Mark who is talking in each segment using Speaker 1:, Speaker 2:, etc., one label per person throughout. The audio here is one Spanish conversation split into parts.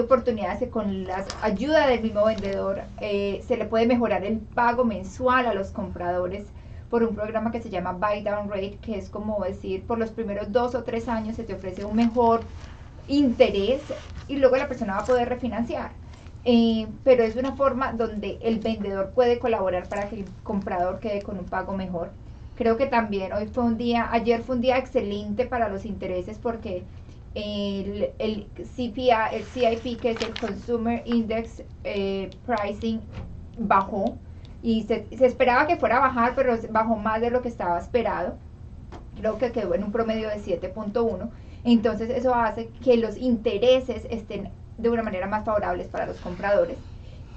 Speaker 1: oportunidades que con la ayuda del mismo vendedor se le puede mejorar el pago mensual a los compradores por un programa que se llama Buy Down Rate, que es como decir, por los primeros 2 o 3 años se te ofrece un mejor interés y luego la persona va a poder refinanciar. Pero es una forma donde el vendedor puede colaborar para que el comprador quede con un pago mejor. Creo que también ayer fue un día excelente para los intereses porque el CPI, el CIP, que es el Consumer Index Pricing, bajó y se esperaba que fuera a bajar, pero bajó más de lo que estaba esperado. Creo que quedó en un promedio de 7.1. Entonces eso hace que los intereses estén de una manera más favorables para los compradores.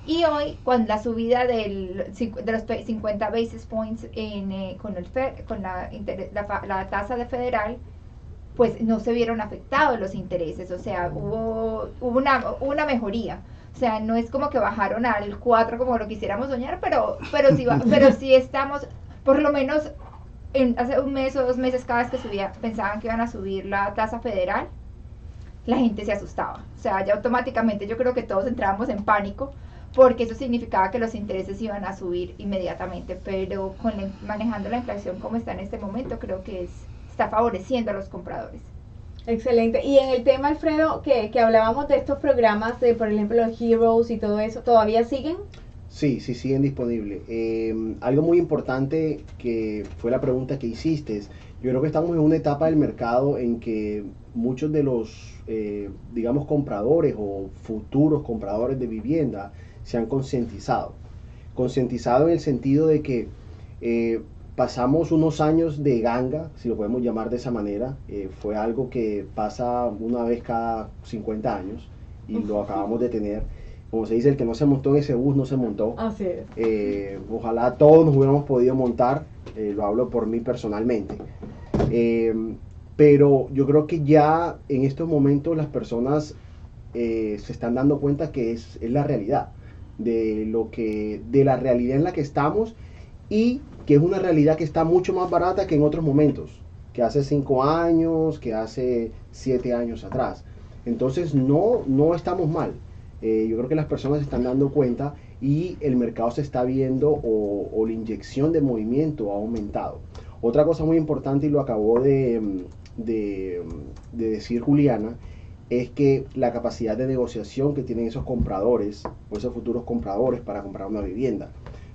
Speaker 1: Y hoy, con la subida de los 50 basis points con la tasa de federal, pues no se vieron afectados los intereses, o sea, hubo una mejoría. O sea, no es como que bajaron al 4 como lo quisiéramos soñar, pero sí estamos, por lo menos hace un mes o 2 meses, cada vez que subía, pensaban que iban a subir la tasa federal, la gente se asustaba. O sea, ya automáticamente yo creo que todos entrábamos en pánico porque eso significaba que los intereses iban a subir inmediatamente, pero manejando la inflación como está en este momento, creo que está favoreciendo a los compradores.
Speaker 2: Excelente. Y en el tema, Alfredo, que hablábamos de estos programas de, por ejemplo, los Heroes y todo eso, ¿todavía siguen?
Speaker 3: Sí, sí, siguen disponibles. Algo muy importante que fue la pregunta que hiciste, yo creo que estamos en una etapa del mercado en que muchos de los, digamos, compradores o futuros compradores de vivienda se han concientizado. Concientizado en el sentido de que pasamos unos años de ganga, si lo podemos llamar de esa manera. Fue algo que pasa una vez cada 50 años y lo acabamos de tener. Como se dice, el que no se montó en ese bus no se montó.
Speaker 2: Así es.
Speaker 3: Ojalá todos nos hubiéramos podido montar, lo hablo por mí personalmente. Pero yo creo que ya en estos momentos las personas se están dando cuenta que es la realidad, de la realidad en la que estamos, y que es una realidad que está mucho más barata que en otros momentos, que hace 5 años, que hace 7 años atrás. Entonces no estamos mal. Yo creo que las personas se están dando cuenta y el mercado se está viendo, o la inyección de movimiento ha aumentado. Otra cosa muy importante, y lo acabó de decir Juliana, es que la capacidad de negociación que tienen esos compradores o esos futuros compradores para comprar una vivienda.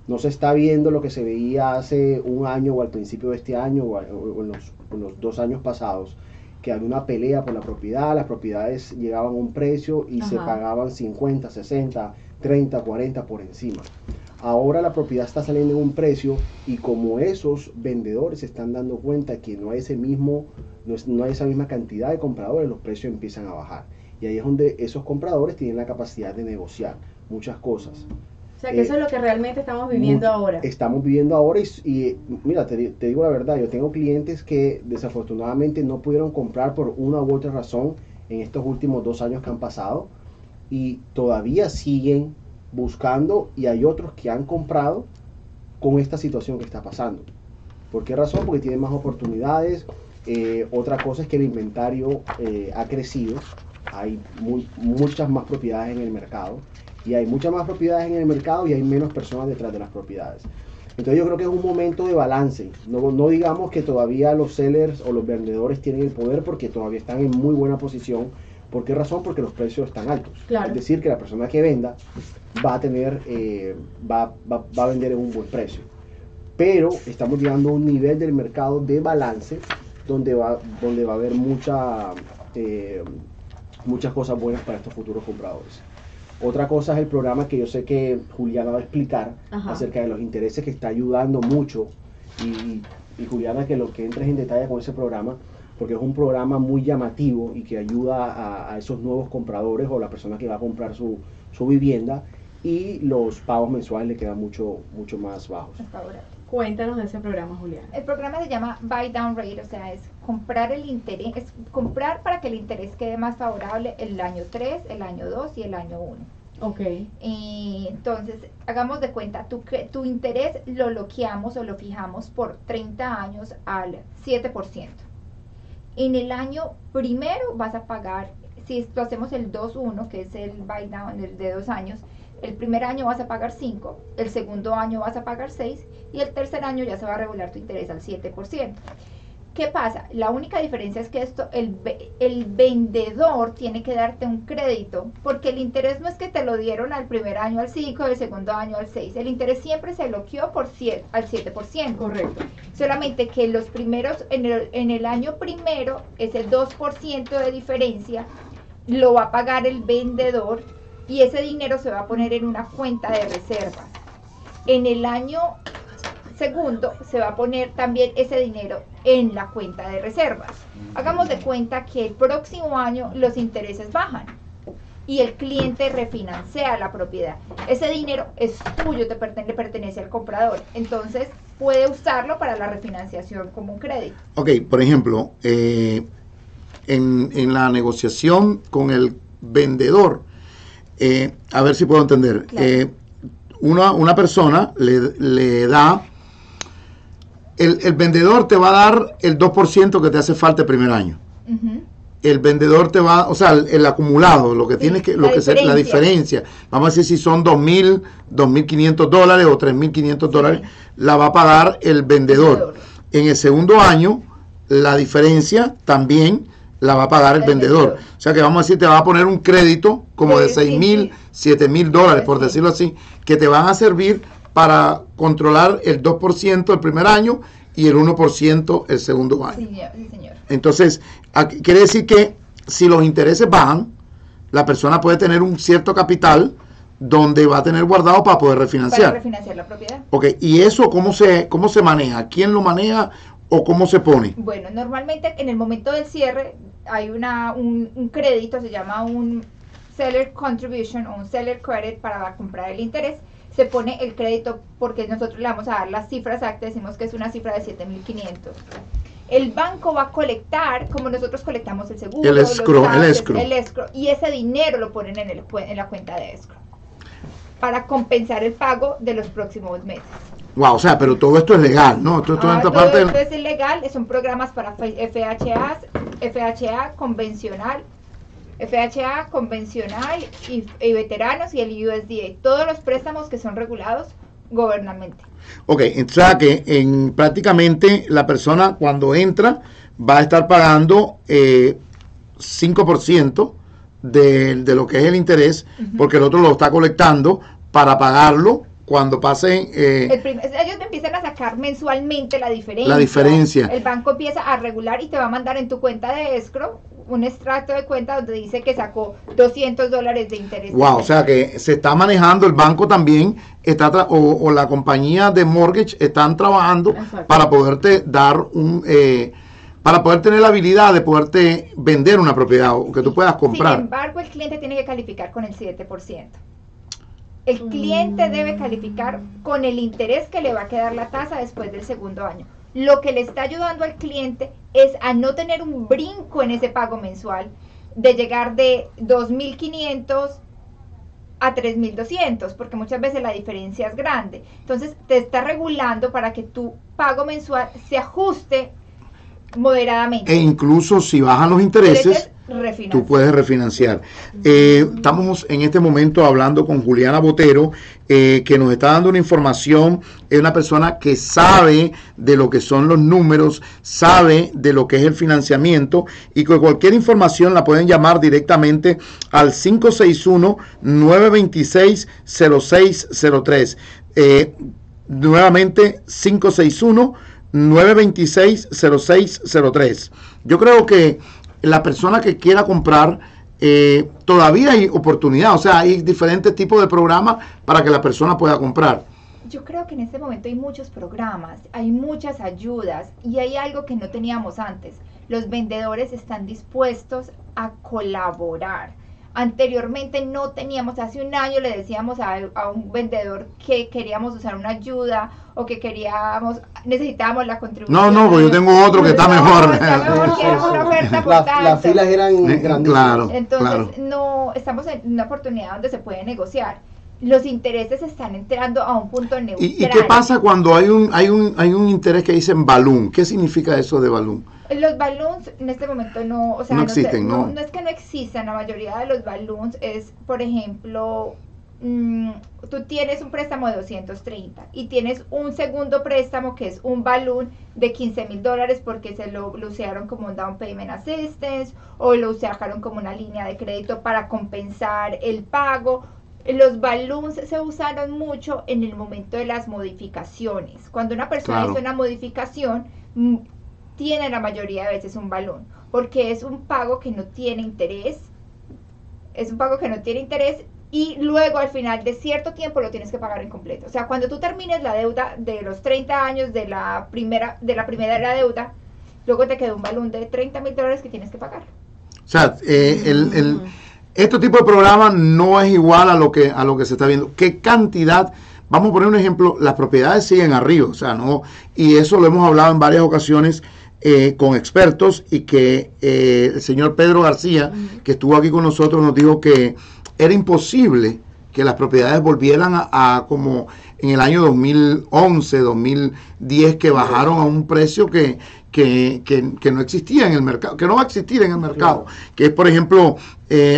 Speaker 3: No se está viendo lo que se veía hace un año o al principio de este año o en los 2 años pasados, que había una pelea por la propiedad, las propiedades llegaban a un precio y se pagaban 50, 60, 30, 40 por encima. Ahora la propiedad está saliendo en un precio, y como esos vendedores se están dando cuenta que no hay esa misma cantidad de compradores, los precios empiezan a bajar. Y ahí es donde esos compradores tienen la capacidad de negociar muchas cosas.
Speaker 2: O sea, que eso es lo que realmente estamos viviendo ahora.
Speaker 3: Estamos viviendo ahora y mira, te digo la verdad, yo tengo clientes que desafortunadamente no pudieron comprar por una u otra razón en estos últimos 2 años que han pasado, y todavía siguen buscando, y hay otros que han comprado con esta situación que está pasando. ¿Por qué razón? Porque tienen más oportunidades. Otra cosa es que el inventario ha crecido, hay muchas más propiedades en el mercado, y hay muchas más propiedades en el mercado y hay menos personas detrás de las propiedades. Entonces yo creo que es un momento de balance. No digamos que todavía los sellers o los vendedores tienen el poder, porque todavía están en muy buena posición. ¿Por qué razón? Porque los precios están altos.
Speaker 2: Claro.
Speaker 3: Es decir, que la persona que venda va a tener, va a vender en un buen precio. Pero estamos llegando a un nivel del mercado de balance donde va a haber muchas cosas buenas para estos futuros compradores. Otra cosa es el programa que yo sé que Juliana va a explicar acerca de los intereses, que está ayudando mucho, y Juliana que entres en detalle con ese programa, porque es un programa muy llamativo y que ayuda a esos nuevos compradores o la persona que va a comprar su vivienda, y los pagos mensuales le quedan mucho más bajos.
Speaker 2: Cuéntanos de ese programa, Juliana.
Speaker 1: El programa se llama Buy Down Rate, o sea, es comprar el interés, es comprar para que el interés quede más favorable el año 3, el año 2 y el año 1.
Speaker 2: Ok.
Speaker 1: Entonces, hagamos de cuenta, tu interés lo bloqueamos o lo fijamos por 30 años al 7%. En el año primero vas a pagar si lo hacemos el 2-1, que es el buy down de 2 años, el primer año vas a pagar 5, el segundo año vas a pagar 6 y el tercer año ya se va a regular tu interés al 7%. ¿Qué pasa? La única diferencia es que el vendedor tiene que darte un crédito, porque el interés no es que te lo dieron al primer año al 5, el segundo año al 6. El interés siempre se bloqueó al 7%.
Speaker 2: Correcto.
Speaker 1: Solamente que los primeros, en el año primero, ese 2% de diferencia lo va a pagar el vendedor y ese dinero se va a poner en una cuenta de reservas. En el año segundo se va a poner también ese dinero en la cuenta de reservas. Hagamos de cuenta que el próximo año los intereses bajan y el cliente refinancia la propiedad. Ese dinero es tuyo, le pertenece al comprador. Entonces puede usarlo para la refinanciación como un crédito.
Speaker 4: Ok, por ejemplo, en la negociación con el vendedor, a ver si puedo entender.
Speaker 1: Claro.
Speaker 4: Una persona le da... El vendedor te va a dar el 2% que te hace falta el primer año.
Speaker 1: Uh-huh.
Speaker 4: El vendedor te va, o sea, el acumulado, lo que tienes que, la diferencia. Vamos a decir si son $2,000, $2,500 o $3,500, sí, la va a pagar el vendedor. En el segundo año, la diferencia también la va a pagar el vendedor. O sea que vamos a decir, te va a poner un crédito como de $6,000, $7,000, por decirlo así, que te van a servir para controlar el 2% el primer año y el 1% el segundo año.
Speaker 1: Sí, señor.
Speaker 4: Entonces, quiere decir que si los intereses bajan, la persona puede tener un cierto capital donde va a tener guardado para poder refinanciar.
Speaker 1: Para refinanciar la propiedad.
Speaker 4: Ok, ¿y eso cómo se maneja? ¿Quién lo maneja o cómo se pone?
Speaker 1: Bueno, normalmente en el momento del cierre hay un crédito, se llama un seller contribution o un seller credit para comprar el interés. Se pone el crédito porque nosotros le vamos a dar las cifras exactas, decimos que es una cifra de 7,500. El banco va a colectar, como nosotros colectamos el seguro,
Speaker 4: el escrow,
Speaker 1: y ese dinero lo ponen en la cuenta de escrow para compensar el pago de los próximos meses.
Speaker 4: Wow, o sea, pero todo esto es legal, ¿no? Todo
Speaker 1: esto es ilegal, son programas para FHA convencional, y veteranos y el USDA, todos los préstamos que son regulados gubernamentalmente. Ok,
Speaker 4: o sea que prácticamente la persona cuando entra va a estar pagando 5% de lo que es el interés, porque el otro lo está colectando para pagarlo cuando pasen...
Speaker 1: ellos te empiezan a sacar mensualmente la diferencia.
Speaker 4: La diferencia.
Speaker 1: El banco empieza a regular y te va a mandar en tu cuenta de escrow un extracto de cuenta donde dice que sacó $200 de interés.
Speaker 4: Wow, o sea que se está manejando, el banco también está o la compañía de mortgage están trabajando. Exacto. Para poderte dar para poder tener la habilidad de poderte vender una propiedad o que tú puedas comprar.
Speaker 1: Sin embargo, el cliente tiene que calificar con el 7%. El cliente debe calificar con el interés que le va a quedar la tasa después del segundo año. Lo que le está ayudando al cliente es a no tener un brinco en ese pago mensual de llegar de 2,500 a 3,200, porque muchas veces la diferencia es grande. Entonces te está regulando para que tu pago mensual se ajuste moderadamente.
Speaker 4: E incluso si bajan los intereses, tú puedes refinanciar. Estamos en este momento hablando con Juliana Botero, que nos está dando una información. Es una persona que sabe de lo que son los números, sabe de lo que es el financiamiento, y con cualquier información la pueden llamar directamente al 561-926-0603. Nuevamente 561-926-0603. Yo creo que la persona que quiera comprar, todavía hay oportunidad, o sea, hay diferentes tipos de programas para que la persona pueda comprar.
Speaker 1: Yo creo que en este momento hay muchos programas, hay muchas ayudas y hay algo que no teníamos antes. Los vendedores están dispuestos a colaborar. Anteriormente no teníamos, hace un año le decíamos a un vendedor que queríamos usar una ayuda o que necesitábamos la contribución.
Speaker 4: No, pues yo tengo otro que está mejor.
Speaker 1: Está mejor que una oferta por tanto.
Speaker 3: Las filas eran grandísimas.
Speaker 1: Entonces, no, estamos en una oportunidad donde se puede negociar. los intereses están entrando a un punto neutral.
Speaker 4: ¿Y qué pasa cuando hay un interés que dicen balloon? ¿Qué significa eso de balloon?
Speaker 1: Los balloons en este momento no, o sea,
Speaker 4: no existen,
Speaker 1: no es que no existan, la mayoría de los balloons es, por ejemplo, tú tienes un préstamo de 230 y tienes un segundo préstamo que es un balloon de $15,000 porque se lo usaron como un down payment assistance o lo usaron como una línea de crédito para compensar el pago. Los balloons se usaron mucho en el momento de las modificaciones. Cuando una persona hizo una modificación, tiene la mayoría de veces un balón, porque es un pago que no tiene interés, y luego al final de cierto tiempo lo tienes que pagar en completo. O sea, cuando tú termines la deuda de los 30 años de la primera de la deuda, luego te queda un balón de $30,000 que tienes que pagar.
Speaker 4: O sea, este tipo de programa no es igual a lo que se está viendo. ¿Qué cantidad? Vamos a poner un ejemplo, las propiedades siguen arriba, o sea, no, y eso lo hemos hablado en varias ocasiones con expertos, y que el señor Pedro García, que estuvo aquí con nosotros, nos dijo que era imposible que las propiedades volvieran a como en el año 2011, 2010, que bajaron a un precio que no existía en el mercado, que no va a existir en el mercado, que es, por ejemplo,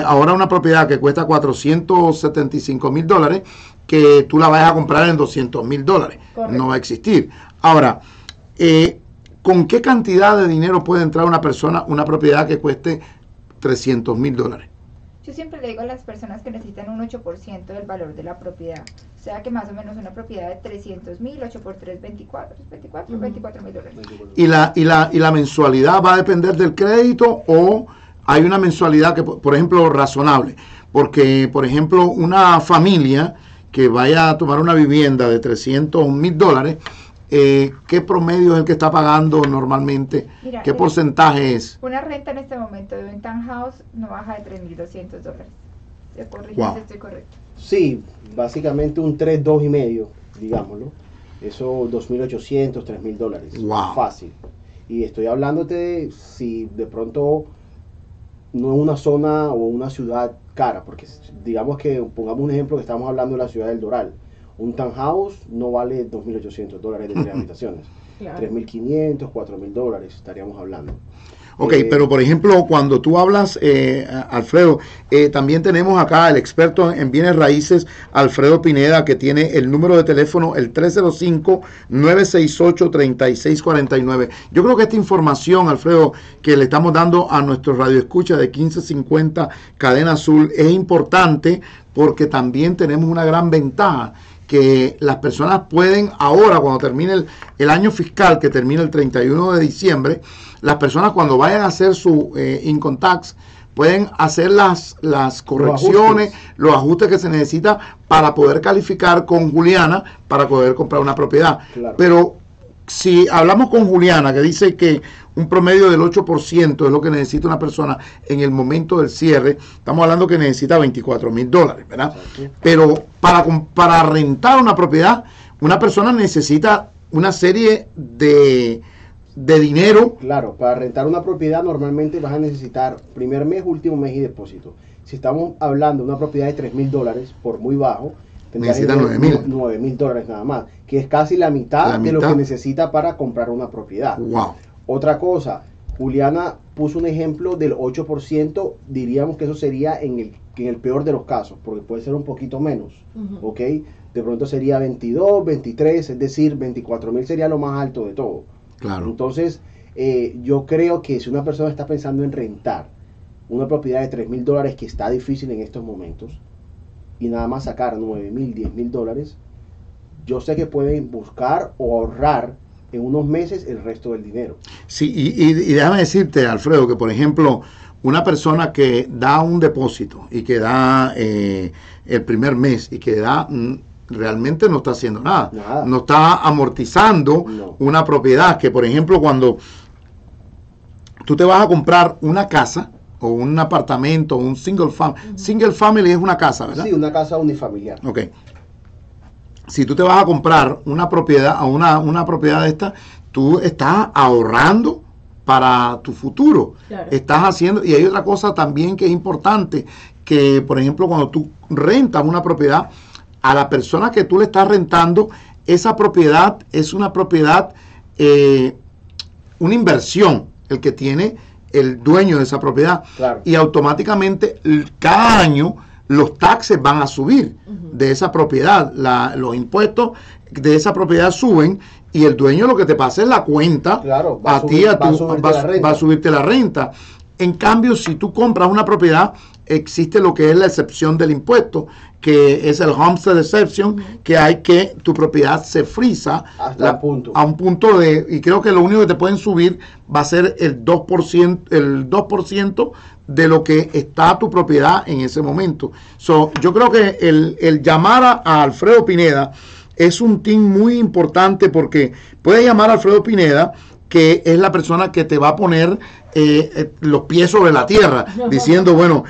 Speaker 4: ahora una propiedad que cuesta $475,000, que tú la vayas a comprar en $200,000, no va a existir. Ahora, ¿con qué cantidad de dinero puede entrar una propiedad que cueste $300,000?
Speaker 1: Yo siempre le digo a las personas que necesitan un 8% del valor de la propiedad. O sea que más o menos una propiedad de 300,000, 8 por 3, 24,000 dólares.
Speaker 4: ¿Y la mensualidad va a depender del crédito, o hay una mensualidad que, por ejemplo, razonable? Porque, por ejemplo, una familia que vaya a tomar una vivienda de $300,000, ¿qué promedio es el que está pagando normalmente?
Speaker 1: Mira,
Speaker 4: ¿qué porcentaje es?
Speaker 1: Una renta en este momento de un townhouse no baja de $3,200. ¿Se corrige si estoy correcto?
Speaker 3: Sí, básicamente un 3, 2,5, digámoslo. Eso, $2,800, $3,000.
Speaker 4: Wow.
Speaker 3: Fácil. Y estoy hablándote si de pronto no es una zona o una ciudad cara, porque digamos que, pongamos un ejemplo, que estamos hablando de la ciudad del Doral. Un townhouse no vale $2,800 de 3 habitaciones. Claro. $3,500, $4,000 estaríamos hablando.
Speaker 4: Ok, pero por ejemplo, cuando tú hablas, Alfredo, también tenemos acá el experto en bienes raíces, Alfredo Pineda, que tiene el número de teléfono, el 305-968-3649. Yo creo que esta información, Alfredo, que le estamos dando a nuestros radioescuchas de 1550 Cadena Azul, es importante, porque también tenemos una gran ventaja, que las personas pueden ahora, cuando termine el año fiscal, que termina el 31 de diciembre, las personas cuando vayan a hacer su income tax, pueden hacer las correcciones, los ajustes que se necesita para poder calificar con Juliana para poder comprar una propiedad. Claro. Pero si hablamos con Juliana, que dice que un promedio del 8% es lo que necesita una persona en el momento del cierre, estamos hablando que necesita $24,000, ¿verdad? Exacto. Pero para rentar una propiedad, una persona necesita una serie de dinero. Claro, para rentar una propiedad normalmente vas a necesitar primer mes, último mes y depósito. Si estamos hablando de una propiedad de $3,000, por muy bajo, necesita $9,000 nada más, que es casi la mitad de lo que necesita para comprar una propiedad. Wow. Otra cosa, Juliana puso un ejemplo del 8%, diríamos que eso sería en el peor de los casos, porque puede ser un poquito menos, ¿ok? De pronto sería 22, 23, es decir, 24,000 sería lo más alto de todo. Claro. Entonces, yo creo que si una persona está pensando en rentar una propiedad de $3,000, que está difícil en estos momentos, y nada más sacar $9,000, $10,000, yo sé que pueden buscar o ahorrar en unos meses el resto del dinero. Sí, y déjame decirte, Alfredo, que por ejemplo, una persona que da un depósito y que da el primer mes y que da... realmente no está haciendo nada. No está amortizando una propiedad, que por ejemplo cuando tú te vas a comprar una casa o un apartamento, un single family es una casa, ¿verdad? Sí, una casa unifamiliar. Ok. Si tú te vas a comprar una propiedad, una propiedad de esta, tú estás ahorrando para tu futuro. Claro. Estás haciendo, y hay otra cosa también que es importante, que por ejemplo cuando tú rentas una propiedad, a la persona que tú le estás rentando, esa propiedad es una propiedad, una inversión, el que tiene el dueño de esa propiedad.
Speaker 3: Claro.
Speaker 4: Y automáticamente cada año los taxes van a subir de esa propiedad, los impuestos de esa propiedad suben y el dueño lo que te pasa es la cuenta,
Speaker 3: claro,
Speaker 4: va a subirte la renta. En cambio, si tú compras una propiedad, existe lo que es la excepción del impuesto, que es el homestead exception, que hay que tu propiedad se frisa a un punto de, y creo que lo único que te pueden subir va a ser el 2% de lo que está tu propiedad en ese momento. Yo creo que el llamar a Alfredo Pineda es un team muy importante, porque puedes llamar a Alfredo Pineda, que es la persona que te va a poner los pies sobre la tierra, diciendo, bueno,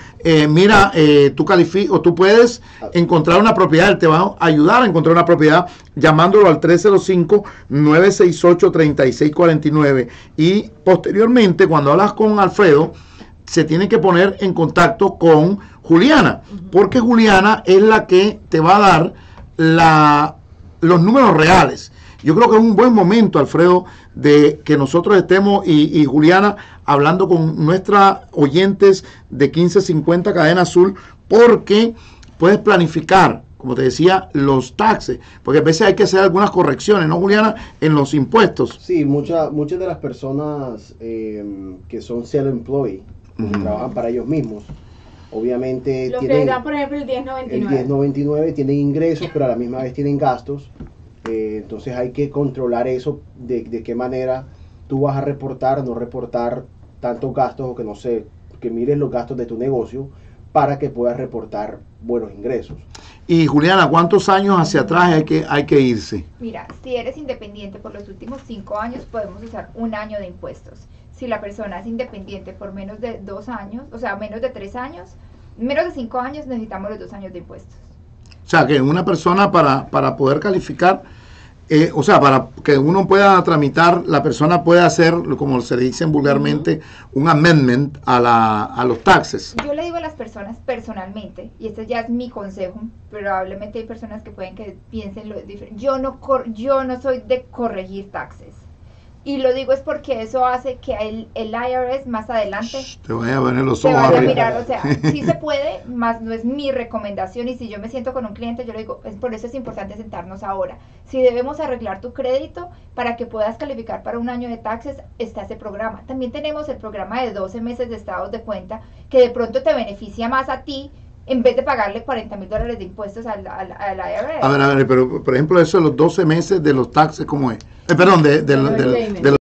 Speaker 4: mira, tú calificas, o tú puedes encontrar una propiedad, él te va a ayudar a encontrar una propiedad llamándolo al 305-968-3649, y posteriormente, cuando hablas con Alfredo, se tiene que poner en contacto con Juliana, porque Juliana es la que te va a dar los números reales. Yo creo que es un buen momento, Alfredo, de que nosotros estemos y Juliana hablando con nuestras oyentes de 1550 Cadena Azul, porque puedes planificar, como te decía, los taxes, porque a veces hay que hacer algunas correcciones, ¿no, Juliana?, en los impuestos.
Speaker 3: Sí, muchas de las personas que son self-employed, que trabajan para ellos mismos, obviamente
Speaker 2: los
Speaker 3: tienen,
Speaker 2: que dan, por ejemplo, el 1099.
Speaker 3: El 1099 tienen ingresos, pero a la misma vez tienen gastos. Entonces hay que controlar eso, de qué manera tú vas a reportar, no reportar tantos gastos, o que no sé, que mires los gastos de tu negocio para que puedas reportar buenos ingresos.
Speaker 4: Y Juliana, ¿cuántos años hacia atrás hay que irse?
Speaker 1: Mira, si eres independiente por los últimos 5 años, podemos usar 1 año de impuestos. Si la persona es independiente por menos de 2 años, o sea, menos de 3 años, menos de 5 años, necesitamos los 2 años de impuestos.
Speaker 4: O sea, que una persona para poder calificar, o sea, para que uno pueda tramitar, la persona puede hacer, como se dicen vulgarmente, un amendment a los taxes.
Speaker 1: Yo le digo a las personas personalmente, y este ya es mi consejo, probablemente hay personas que pueden que piensen lo diferente. Yo no soy de corregir taxes. Y lo digo es porque eso hace que el IRS más adelante
Speaker 4: te vaya a ver los
Speaker 1: te
Speaker 4: ojos
Speaker 1: vaya a
Speaker 4: arriba.
Speaker 1: mirar, o sea, sí se puede, más no es mi recomendación. Y si yo me siento con un cliente, yo le digo, por eso es importante sentarnos ahora. Si debemos arreglar tu crédito para que puedas calificar para 1 año de taxes, está ese programa. También tenemos el programa de 12 meses de estados de cuenta, que de pronto te beneficia más a ti, en vez de pagarle $40,000 de impuestos al IRS.
Speaker 4: A ver, pero por ejemplo, eso de los 12 meses de los taxes, ¿cómo es? Perdón, de los